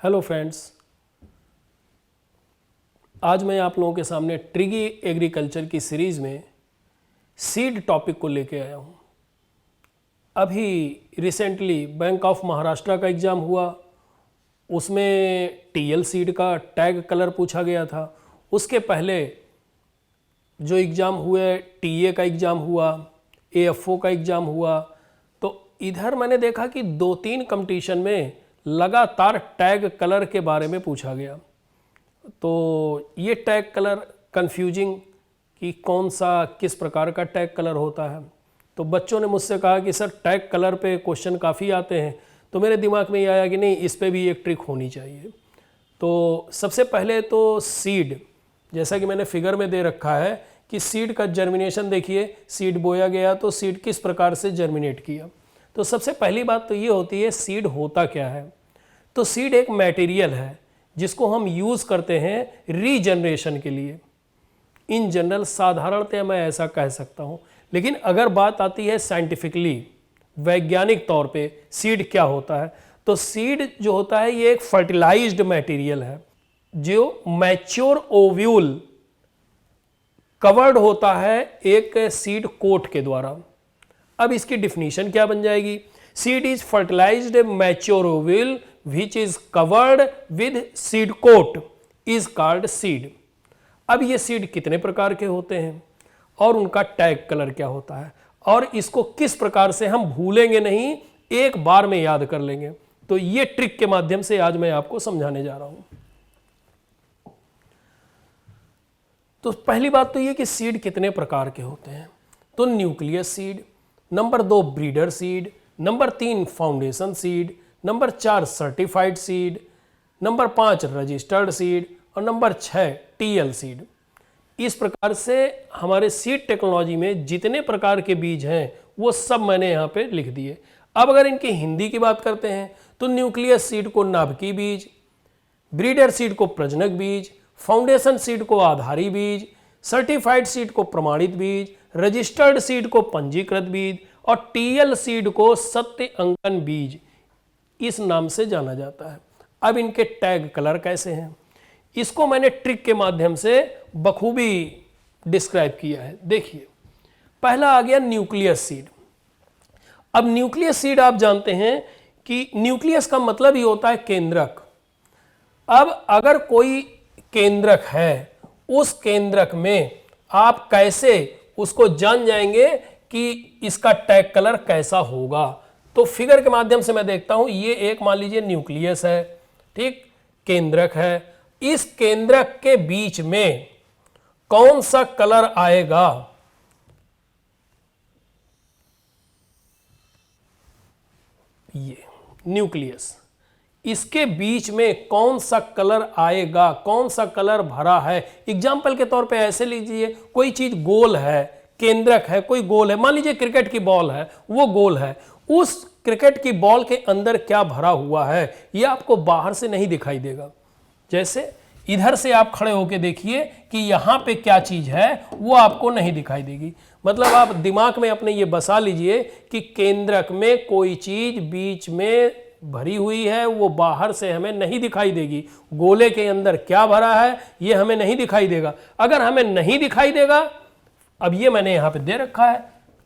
Hello friends, आज मैं आप लोगों के सामने ट्रिगी एग्रीकल्चर की सीरीज़ में सीड टॉपिक को लेके आया हूँ। अभी रिसेंटली बैंक ऑफ महाराष्ट्र का एग्ज़ाम हुआ, उसमें टीएल सीड का टैग कलर पूछा गया था। उसके पहले जो एग्ज़ाम हुए टीए का एग्ज़ाम हुआ, एएफओ का एग्ज़ाम हुआ। तो इधर मैंने देखा कि 2-3 कंपटीशन में लगातार टैग कलर के बारे में पूछा गया। तो ये टैग कलर कंफ्यूजिंग कि कौन सा किस प्रकार का टैग कलर होता है। तो बच्चों ने मुझसे कहा कि सर टैग कलर पे क्वेश्चन काफ़ी आते हैं। तो मेरे दिमाग में ये आया कि नहीं, इस पे भी एक ट्रिक होनी चाहिए। तो सबसे पहले तो सीड, जैसा कि मैंने फिगर में दे रखा है कि सीड का जर्मिनेशन देखिए, सीड बोया गया तो सीड किस प्रकार से जर्मिनेट किया। तो सबसे पहली बात तो ये होती है सीड होता क्या है। तो सीड एक मटेरियल है जिसको हम यूज़ करते हैं रीजनरेशन के लिए। इन जनरल साधारणतः मैं ऐसा कह सकता हूँ, लेकिन अगर बात आती है साइंटिफिकली, वैज्ञानिक तौर पे सीड क्या होता है, तो सीड जो होता है ये एक फर्टिलाइज्ड मटेरियल है जो मैच्योर ओव्यूल कवर्ड होता है एक सीड कोट के द्वारा। अब इसकी डिफिनीशन क्या बन जाएगी? Seed is fertilized mature ovule which is covered with seed coat is called seed. अब ये सीड कितने प्रकार के होते हैं और उनका टैग कलर क्या होता है और इसको किस प्रकार से हम भूलेंगे नहीं, एक बार में याद कर लेंगे। तो ये ट्रिक के माध्यम से आज मैं आपको समझाने जा रहा हूं। तो पहली बात तो ये कि सीड कितने प्रकार के होते हैं। तो nucleus seed, number 2 breeder seed, number 3 foundation seed, number 4 certified seed, number 5 registered seed और नंबर 6 टीएल सीड। इस प्रकार से हमारे सीड टेक्नोलॉजी में जितने प्रकार के बीज हैं वो सब मैंने यहाँ पे लिख दिए। अब अगर इनकी हिंदी की बात करते हैं तो न्यूक्लियस सीड को नाभिकीय बीज, ब्रीडर सीड को प्रजनक बीज, फाउंडेशन सीड को आधारी बीज, सर्टिफाइड सीड को प्रमाणित बीज, रजिस्टर्ड सीड को पंजीकृत बीज और टीएल सीड को सत्य अंकन बीज, इस नाम से जाना जाता है। अब इनके टैग कलर कैसे हैं, इसको मैंने ट्रिक के माध्यम से बखूबी डिस्क्राइब किया है। देखिए, पहला आ गया न्यूक्लियस सीड। अब न्यूक्लियस सीड आप जानते हैं कि न्यूक्लियस का मतलब ही होता है केंद्रक। अब अगर कोई केंद्रक है, उस केंद्रक में आप कैसे उसको जान जाएंगे कि इसका टैग कलर कैसा होगा। तो फिगर के माध्यम से मैं देखता हूं, ये एक मान लीजिए न्यूक्लियस है, ठीक, केंद्रक है। इस केंद्रक के बीच में कौन सा कलर आएगा, ये न्यूक्लियस, इसके बीच में कौन सा कलर आएगा, कौन सा कलर भरा है। एग्जाम्पल के तौर पे ऐसे लीजिए, कोई चीज गोल है, केंद्रक है, कोई गोल है, मान लीजिए क्रिकेट की बॉल है, वो गोल है, उस क्रिकेट की बॉल के अंदर क्या भरा हुआ है ये आपको बाहर से नहीं दिखाई देगा। जैसे इधर से आप खड़े होके देखिए कि यहां पे क्या चीज है, वो आपको नहीं दिखाई देगी। मतलब आप दिमाग में अपने ये बसा लीजिए कि केंद्रक में कोई चीज बीच में भरी हुई है, वो बाहर से हमें नहीं दिखाई देगी। गोले के अंदर क्या भरा है ये हमें नहीं दिखाई देगा। अगर हमें नहीं दिखाई देगा, अब ये मैंने यहां पे दे रखा है,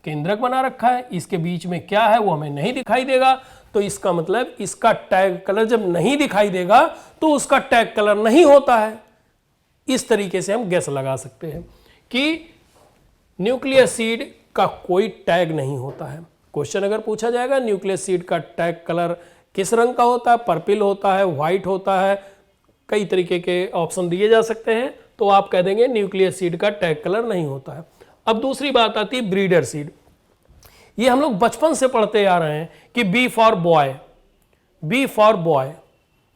केंद्रक बना रखा है, इसके बीच में क्या है वो हमें नहीं दिखाई देगा, तो इसका मतलब इसका टैग कलर जब नहीं दिखाई देगा तो उसका टैग कलर नहीं होता है। इस तरीके से हम गेस लगा सकते हैं कि न्यूक्लियस सीड का कोई टैग नहीं होता है। क्वेश्चन अगर पूछा जाएगा न्यूक्लियस सीड का टैग कलर किस रंग का होता है, पर्पल होता है, व्हाइट होता है, कई तरीके के ऑप्शन दिए जा सकते हैं, तो आप कह देंगे न्यूक्लियस सीड का टैग कलर नहीं होता है। अब दूसरी बात आती है ब्रीडर सीड। ये हम लोग बचपन से पढ़ते आ रहे हैं कि B for boy, B for boy.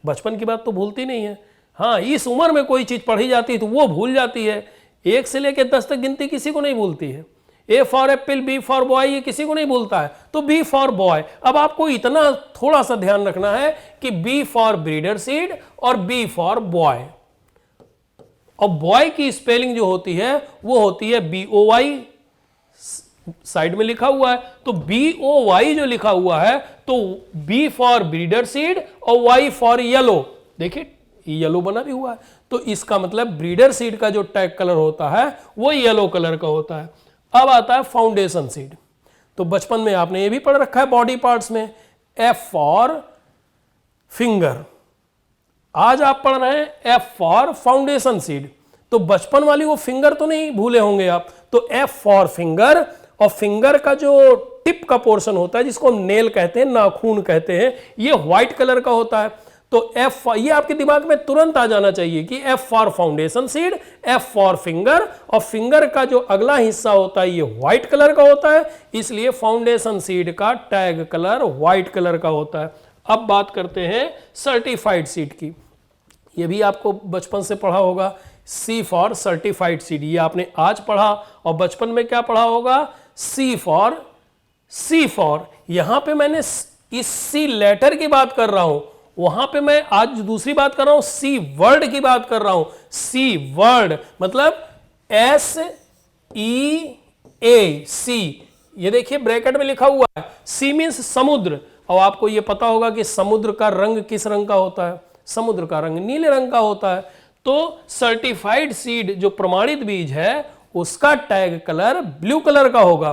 बचपन की बात तो भूलती नहीं है। हाँ, इस उम्र में कोई चीज पढ़ी जाती है तो वो भूल जाती है। 1 से लेकर 10 तक गिनती किसी को नहीं भूलती है। A for apple, B for boy, ये किसी को नहीं भूलता है। तो बी फॉर बॉय। अब आपको इतना थोड़ा सा ध्यान रखना है कि बी फॉर ब्रीडर सीड और बी फॉर बॉय। और बॉय की स्पेलिंग जो होती है वो होती है BOY, साइड में लिखा हुआ है। तो BOY जो लिखा हुआ है, तो B फॉर ब्रीडर सीड और Y फॉर येलो, देखिए येलो बना भी हुआ है, तो इसका मतलब ब्रीडर सीड का जो टैग कलर होता है वो येलो कलर का होता है। अब आता है फाउंडेशन सीड। तो बचपन में आपने ये भी पढ़ रखा है बॉडी पार्ट्स में, एफ फॉर फिंगर। आज आप पढ़ रहे हैं एफ फॉर फाउंडेशन सीड। तो बचपन वाली वो फिंगर तो नहीं भूले होंगे आप। तो एफ फॉर फिंगर, और फिंगर का जो टिप का पोर्शन होता है जिसको हम नेल कहते हैं, नाखून कहते हैं, ये व्हाइट कलर का होता है। तो एफ, ये आपके दिमाग में तुरंत आ जाना चाहिए कि F for foundation seed, F for finger, और फिंगर का जो अगला हिस्सा होता है ये व्हाइट कलर का होता है, इसलिए फाउंडेशन सीड का टैग कलर व्हाइट कलर का होता है। अब बात करते हैं सर्टिफाइड सीड की। ये भी आपको बचपन से पढ़ा होगा, सी फॉर सर्टिफाइड सीड, ये आपने आज पढ़ा। और बचपन में क्या पढ़ा होगा, सी फॉर, यहां पे मैंने इस सी लेटर की बात कर रहा हूं, वहां पे मैं आज दूसरी बात कर रहा हूं, सी वर्ड की बात कर रहा हूं। सी वर्ड मतलब SEA, सी, ये देखिए ब्रैकेट में लिखा हुआ है, सी मीन्स समुद्र। और आपको ये पता होगा कि समुद्र का रंग किस रंग का होता है, समुद्र का रंग नीले रंग का होता है। तो सर्टिफाइड सीड जो प्रमाणित बीज है उसका टैग कलर ब्लू कलर का होगा।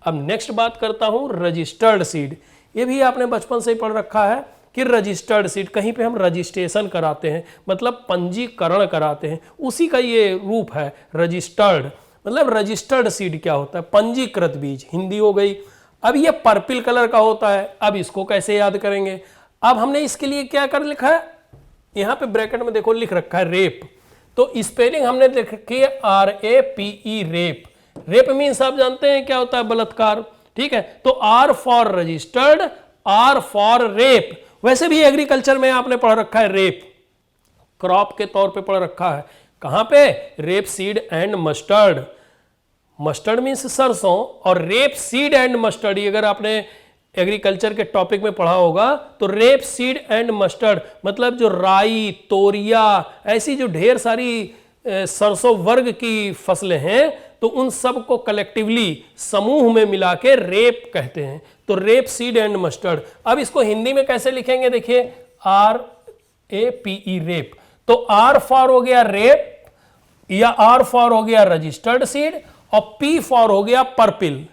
अब नेक्स्ट बात करता हूं रजिस्टर्ड सीड। ये भी आपने बचपन से ही पढ़ रखा है कि रजिस्टर्ड सीड, कहीं पे हम रजिस्ट्रेशन कराते हैं, मतलब पंजीकरण कराते हैं, उसी का ये रूप है रजिस्टर्ड। मतलब रजिस्टर्ड सीड क्या होता है, पंजीकृत बीज, हिंदी हो गई। अब ये पर्पल कलर का होता है। अब इसको कैसे याद करेंगे, अब हमने इसके लिए क्या कर लिखा है, यहां पे ब्रैकेट में देखो लिख रखा है रेप। तो स्पेलिंग हमने लिख रखी है RAPE, रेप। रेप मीन्स आप जानते हैं क्या होता है, बलात्कार, ठीक है। तो R for registered, R for rape. वैसे भी एग्रीकल्चर में आपने पढ़ रखा है रेप, क्रॉप के तौर पे पढ़ रखा है। कहां पे, rape seed and mustard. Mustard means सरसों, और रेप सीड एंड मस्टर्ड, ये अगर आपने एग्रीकल्चर के टॉपिक में पढ़ा होगा तो रेप सीड एंड मस्टर्ड मतलब जो राई, तोरिया, ऐसी जो ढेर सारी सरसों वर्ग की फसलें हैं, तो उन सब को कलेक्टिवली समूह में मिला के रेप कहते हैं। तो रेप सीड एंड मस्टर्ड। अब इसको हिंदी में कैसे लिखेंगे, देखिए RAPE, रेप। तो R फॉर हो गया रेप, या R फॉर हो गया रजिस्टर्ड सीड, और P फॉर हो गया पर्पल,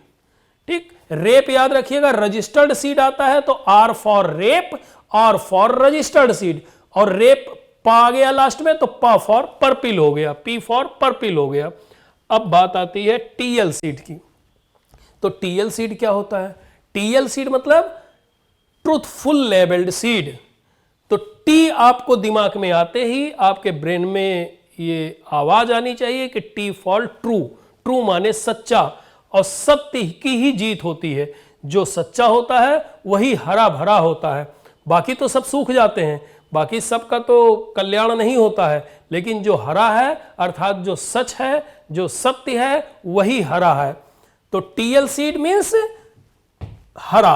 ठीक। रेप याद रखिएगा, रजिस्टर्ड सीड आता है तो R for rape, R for registered seed, और रेप पा आ गया लास्ट में तो पा फॉर पर्पल हो गया, P फॉर पर्पल हो गया। अब बात आती है TL सीड की। तो TL सीड क्या होता है, TL सीड मतलब ट्रूथफुल लेबल्ड सीड। तो T आपको दिमाग में आते ही आपके ब्रेन में ये आवाज आनी चाहिए कि T फॉर ट्रू। ट्रू माने सच्चा, और सत्य की ही जीत होती है। जो सच्चा होता है वही हरा भरा होता है। बाकी तो सब सूख जाते हैं, बाकी सबका तो कल्याण नहीं होता है, लेकिन जो हरा है अर्थात जो सच है, जो सत्य है, वही हरा है। तो TL सीड मीन्स हरा।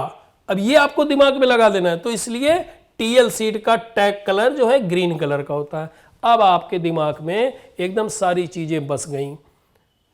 अब ये आपको दिमाग में लगा देना है। तो इसलिए TL सीड का टैग कलर जो है ग्रीन कलर का होता है। अब आपके दिमाग में एकदम सारी चीजें बस गई।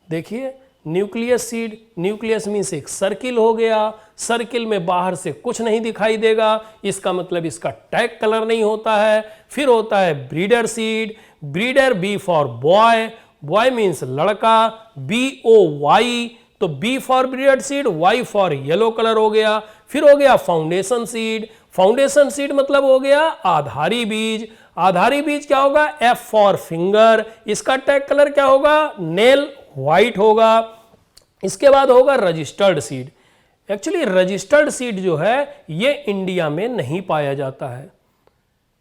देखिए न्यूक्लियस सीड, न्यूक्लियस मीन्स एक सर्किल हो गया, सर्किल में बाहर से कुछ नहीं दिखाई देगा, इसका मतलब इसका टैग कलर नहीं होता है। फिर होता है breeder seed, breeder B for boy, boy means लड़का, BOY, तो B for breeder seed, Y for yellow colour हो गया। फिर हो गया फाउंडेशन सीड, फाउंडेशन सीड मतलब हो गया आधारी बीज। आधारी बीज क्या होगा, F फॉर फिंगर, इसका टैग कलर क्या होगा, नेल व्हाइट होगा। इसके बाद होगा registered seed. Actually registered seed जो है ये इंडिया में नहीं पाया जाता है,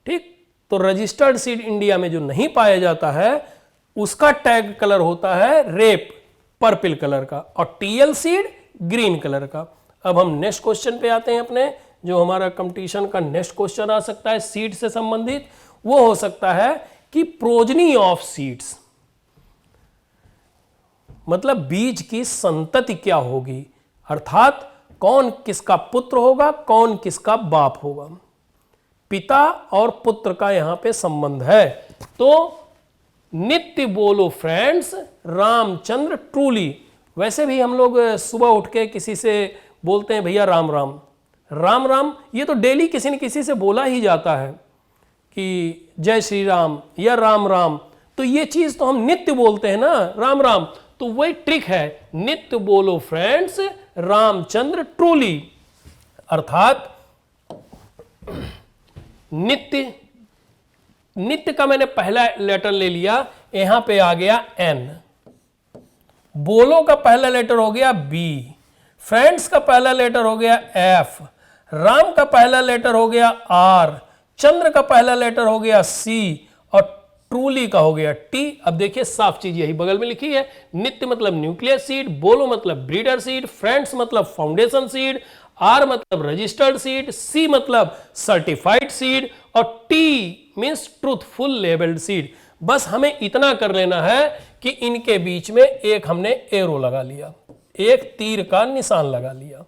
ठीक। तो रजिस्टर्ड सीड इंडिया में जो नहीं पाया जाता है उसका टैग कलर होता है रेप, पर्पल कलर का, और TL सीड ग्रीन कलर का। अब हम नेक्स्ट क्वेश्चन पे आते हैं अपने, जो हमारा कंपटीशन का नेक्स्ट क्वेश्चन आ सकता है सीड से संबंधित। वो हो सकता है कि प्रोजनी ऑफ सीड्स, मतलब बीज की संतति क्या होगी, अर्थात कौन किसका पुत्र होगा, कौन किसका बाप होगा। पिता और पुत्र का यहां पे संबंध है। तो नित्य बोलो फ्रेंड्स रामचंद्र ट्रूली। वैसे भी हम लोग सुबह उठ के किसी से बोलते हैं भैया राम राम, राम राम, ये तो डेली किसी न किसी से बोला ही जाता है। कि जय श्री राम या राम राम, तो ये चीज तो हम नित्य बोलते हैं ना, राम राम। तो वही ट्रिक है, नित्य बोलो फ्रेंड्स रामचंद्र ट्रूली, अर्थात नित्य, नित्य का मैंने पहला लेटर ले लिया, यहां पे आ गया एन, बोलो का पहला लेटर हो गया बी, फ्रेंड्स का पहला लेटर हो गया एफ, राम का पहला लेटर हो गया आर, चंद्र का पहला लेटर हो गया सी, और ट्रूली का हो गया टी। अब देखिए साफ चीज यही बगल में लिखी है, नित्य मतलब न्यूक्लियस सीड, बोलो मतलब ब्रीडर सीड, फ्रेंड्स मतलब फाउंडेशन सीड, आर मतलब रजिस्टर्ड सीड, सी मतलब सर्टिफाइड सीड, और T means truthful labelled seed. बस हमें इतना कर लेना है कि इनके बीच में एक हमने एरो लगा लिया, एक तीर का निशान लगा लिया,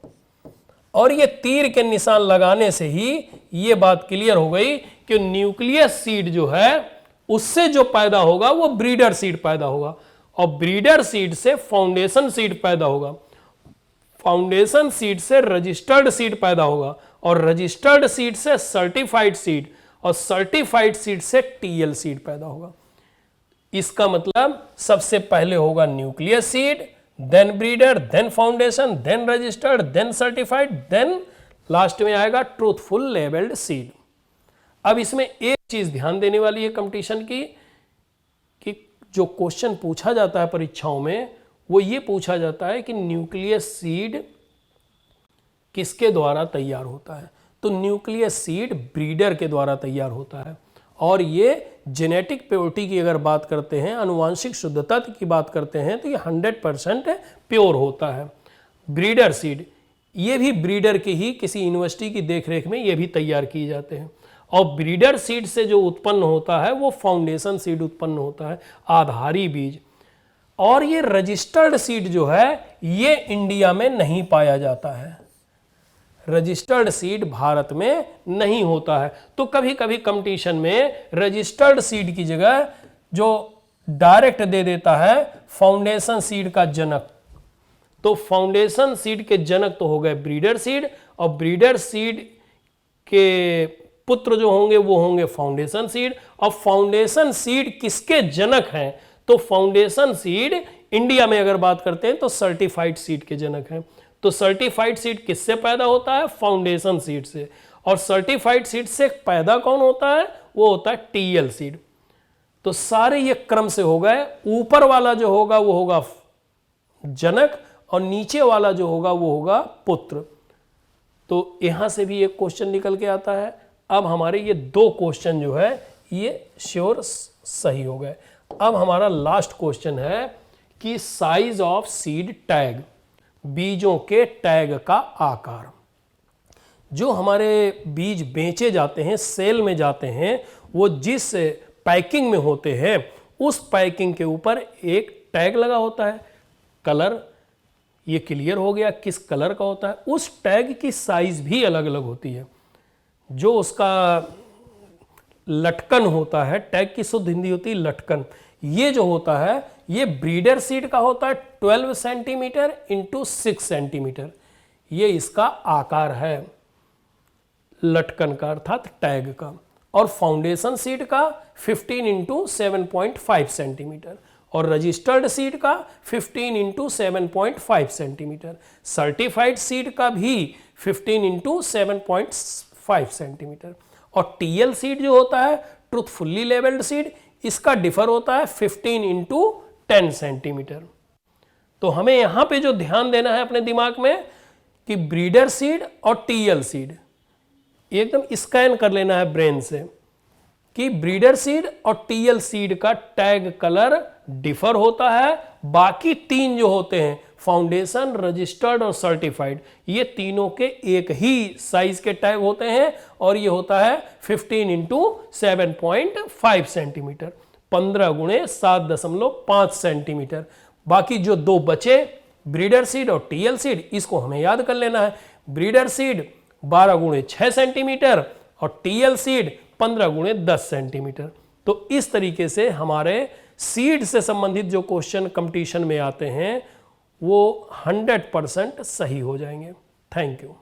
और ये तीर के निशान लगाने से ही ये बात क्लियर हो गई कि न्यूक्लियस सीड जो है उससे जो पैदा होगा वो ब्रीडर सीड पैदा होगा, और ब्रीडर सीड से फाउंडेशन सीड पैदा होगा, फाउंडेशन सीड से रजिस्टर्ड सीड पैदा होगा, और रजिस्टर्ड सीड से सर्टिफाइड सीड, और सर्टिफाइड सीड से टीएल सीड पैदा होगा। इसका मतलब सबसे पहले होगा nucleus seed, then breeder, then foundation, then registered, then certified, then last में आएगा ट्रूथफुल लेबल्ड सीड। अब इसमें एक चीज ध्यान देने वाली है कंपटीशन की, कि जो क्वेश्चन पूछा जाता है परीक्षाओं में वो ये पूछा जाता है कि न्यूक्लियस सीड किसके द्वारा तैयार होता है। तो न्यूक्लियस सीड ब्रीडर के द्वारा तैयार होता है, और ये जेनेटिक प्योरिटी की अगर बात करते हैं, अनुवांशिक शुद्धता की बात करते हैं, तो ये 100% प्योर होता है। ब्रीडर सीड ये भी ब्रीडर की ही किसी यूनिवर्सिटी की देखरेख में ये भी तैयार किए जाते हैं, और ब्रीडर सीड से जो उत्पन्न होता है वो फाउंडेशन सीड उत्पन्न होता है, आधारी बीज। और ये रजिस्टर्ड सीड जो है ये इंडिया में नहीं पाया जाता है, रजिस्टर्ड सीड भारत में नहीं होता है। तो कभी कभी कंपटीशन में रजिस्टर्ड सीड की जगह जो डायरेक्ट दे देता है फाउंडेशन सीड का जनक, तो फाउंडेशन सीड के जनक तो हो गए ब्रीडर सीड, और ब्रीडर सीड के पुत्र जो होंगे वो होंगे फाउंडेशन सीड। और फाउंडेशन सीड किसके जनक हैं, तो फाउंडेशन सीड इंडिया में अगर बात करते हैं तो सर्टिफाइड सीड के जनक हैं। तो सर्टिफाइड सीड किससे पैदा होता है, फाउंडेशन सीड से, और सर्टिफाइड सीड से पैदा कौन होता है, वो होता है टीएल सीड। तो सारे ये क्रम से हो गए, ऊपर वाला जो होगा वो होगा जनक, और नीचे वाला जो होगा वो होगा पुत्र। तो यहां से भी एक क्वेश्चन निकल के आता है। अब हमारे ये दो क्वेश्चन जो है ये श्योर सही हो गए। अब हमारा लास्ट क्वेश्चन है कि साइज ऑफ सीड टैग, बीजों के टैग का आकार। जो हमारे बीज बेचे जाते हैं, सेल में जाते हैं, वो जिस पैकिंग में होते हैं उस पैकिंग के ऊपर एक टैग लगा होता है। कलर ये क्लियर हो गया किस कलर का होता है। उस टैग की साइज भी अलग अलग होती है। जो उसका लटकन होता है, टैग की शुद्ध हिंदी होती है लटकन, ये जो होता है ये ब्रीडर सीड का होता है 12 सेंटीमीटर इंटू 6 सेंटीमीटर, ये इसका आकार है लटकन का अर्थात टैग का। और फाउंडेशन सीड का 15 इंटू 7.5 सेंटीमीटर, और रजिस्टर्ड सीड का 15 इंटू 7.5 सेंटीमीटर, सर्टिफाइड सीड का भी 15 इंटू 7.5 सेंटीमीटर, और टीएल सीड जो होता है ट्रूथफुल्ली लेबल्ड सीड, इसका डिफर होता है 15 इंटू 10 सेंटीमीटर। तो हमें यहां पे जो ध्यान देना है अपने दिमाग में कि ब्रीडर सीड और टीएल सीड एकदम स्कैन कर लेना है ब्रेन से कि ब्रीडर सीड और टीएल सीड का टैग कलर डिफर होता है। बाकी तीन जो होते हैं फाउंडेशन, रजिस्टर्ड और सर्टिफाइड, ये तीनों के एक ही साइज के टैग होते हैं, और ये होता है 15 इंटू 7.5 सेंटीमीटर, 15 गुणे 7.5 सेंटीमीटर। बाकी जो दो बचे ब्रीडर सीड और टीएल सीड, इसको हमें याद कर लेना है। ब्रीडर सीड 12 गुणे 6 सेंटीमीटर और टीएल सीड 15 गुणे 10 सेंटीमीटर। तो इस तरीके से हमारे सीड से संबंधित जो क्वेश्चन कंपटीशन में आते हैं वो 100% सही हो जाएंगे। Thank you.